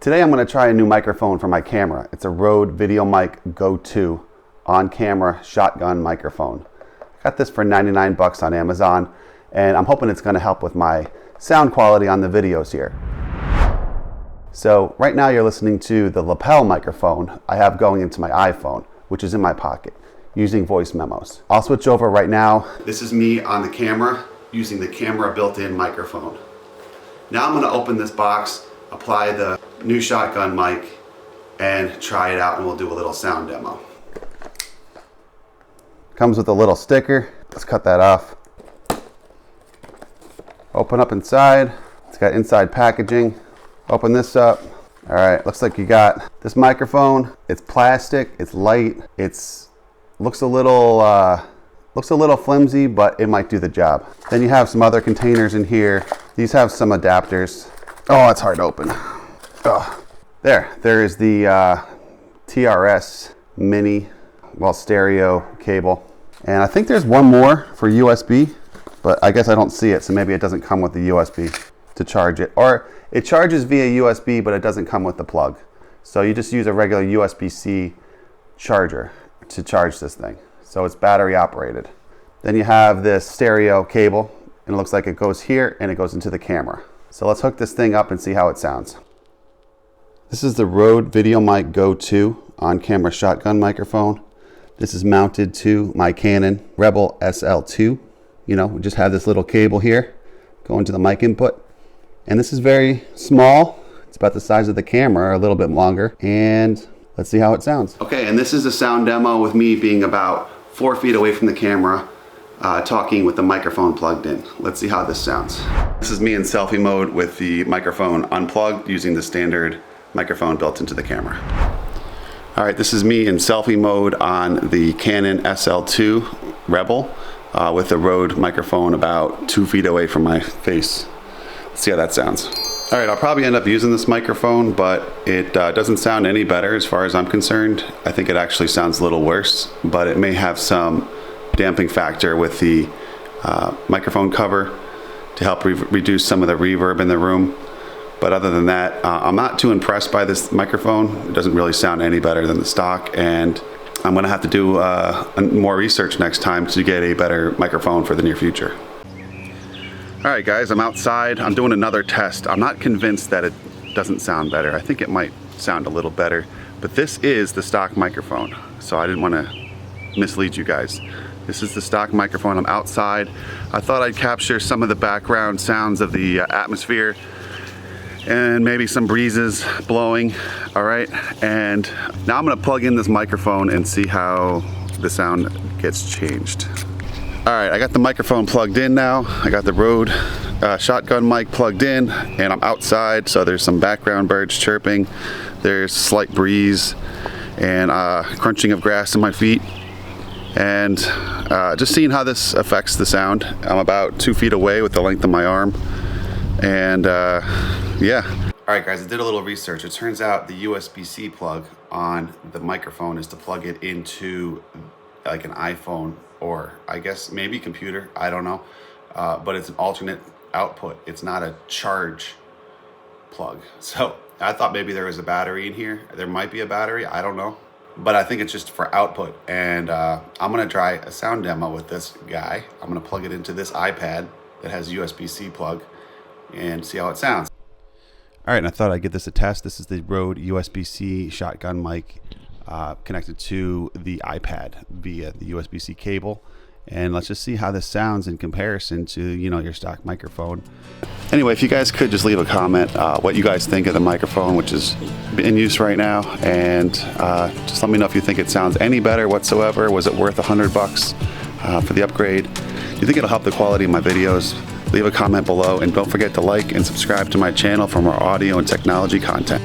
Today I'm going to try a new microphone for my camera. It's a Rode VideoMic Go 2 on-camera shotgun microphone. Got this for 99 bucks on Amazon, and I'm hoping it's going to help with my sound quality on the videos here. So right now you're listening to the lapel microphone I have going into my iPhone, which is in my pocket, using voice memos. I'll switch over right now. This is me on the camera using the camera built-in microphone. Now I'm going to open this box, apply the new shotgun mic, and try it out, and we'll do a little sound demo. Comes with a little sticker. Let's cut that off. Open up inside. It's got inside packaging. Open this up. All right, looks like you got this microphone. It's plastic, it's light, looks a little flimsy, but it might do the job. Then you have some other containers in here. These have some adapters. Oh, it's hard to open. Oh, there is the TRS mini, stereo cable. And I think there's one more for USB, but I guess I don't see it, so maybe it doesn't come with the USB to charge it. Or it charges via USB, but it doesn't come with the plug. So you just use a regular USB-C charger to charge this thing. So it's battery operated. Then you have this stereo cable, and it looks like it goes here and it goes into the camera. So let's hook this thing up and see how it sounds. This is the Rode VideoMic Go 2 on-camera shotgun microphone. This is mounted to my Canon Rebel SL2. We just have this little cable here going to the mic input. And this is very small. It's about the size of the camera, a little bit longer. And let's see how it sounds. Okay, and this is a sound demo with me being about 4 feet away from the camera, talking with the microphone plugged in. Let's see how this sounds. This is me in selfie mode with the microphone unplugged using the standard microphone built into the camera. All right, this is me in selfie mode on the Canon SL2 Rebel with the Rode microphone about 2 feet away from my face. Let's see how that sounds. All right, I'll probably end up using this microphone, but it doesn't sound any better as far as I'm concerned. I think it actually sounds a little worse, but it may have some damping factor with the microphone cover to help reduce some of the reverb in the room. But other than that, I'm not too impressed by this microphone. It doesn't really sound any better than the stock, and I'm gonna have to do more research next time to get a better microphone for the near future. All right, guys, I'm outside. I'm doing another test. I'm not convinced that it doesn't sound better. I think it might sound a little better, but this is the stock microphone, so I didn't want to mislead you guys. This is the stock microphone. I'm outside. I thought I'd capture some of the background sounds of the atmosphere and maybe some breezes blowing. All right, and now I'm gonna plug in this microphone and see how the sound gets changed. All right, I got the microphone plugged in now. I got the Rode shotgun mic plugged in, and I'm outside, so there's some background birds chirping. There's slight breeze and crunching of grass in my feet. And just seeing how this affects the sound. I'm about 2 feet away with the length of my arm. And yeah. All right, guys, I did a little research. It turns out the USB-C plug on the microphone is to plug it into like an iPhone, or I guess maybe computer, I don't know. But it's an alternate output. It's not a charge plug. So I thought maybe there was a battery in here. There might be a battery, I don't know. But I think it's just for output. And I'm gonna try a sound demo with this guy. I'm gonna plug it into this iPad that has USB-C plug and see how it sounds. All right, and I thought I'd give this a test. This is the Rode USB-C shotgun mic connected to the iPad via the USB-C cable. And let's just see how this sounds in comparison to, your stock microphone. Anyway, if you guys could just leave a comment what you guys think of the microphone, which is in use right now, and just let me know if you think it sounds any better whatsoever. Was it worth $100 for the upgrade? Do you think it'll help the quality of my videos? Leave a comment below, and don't forget to like and subscribe to my channel for more audio and technology content.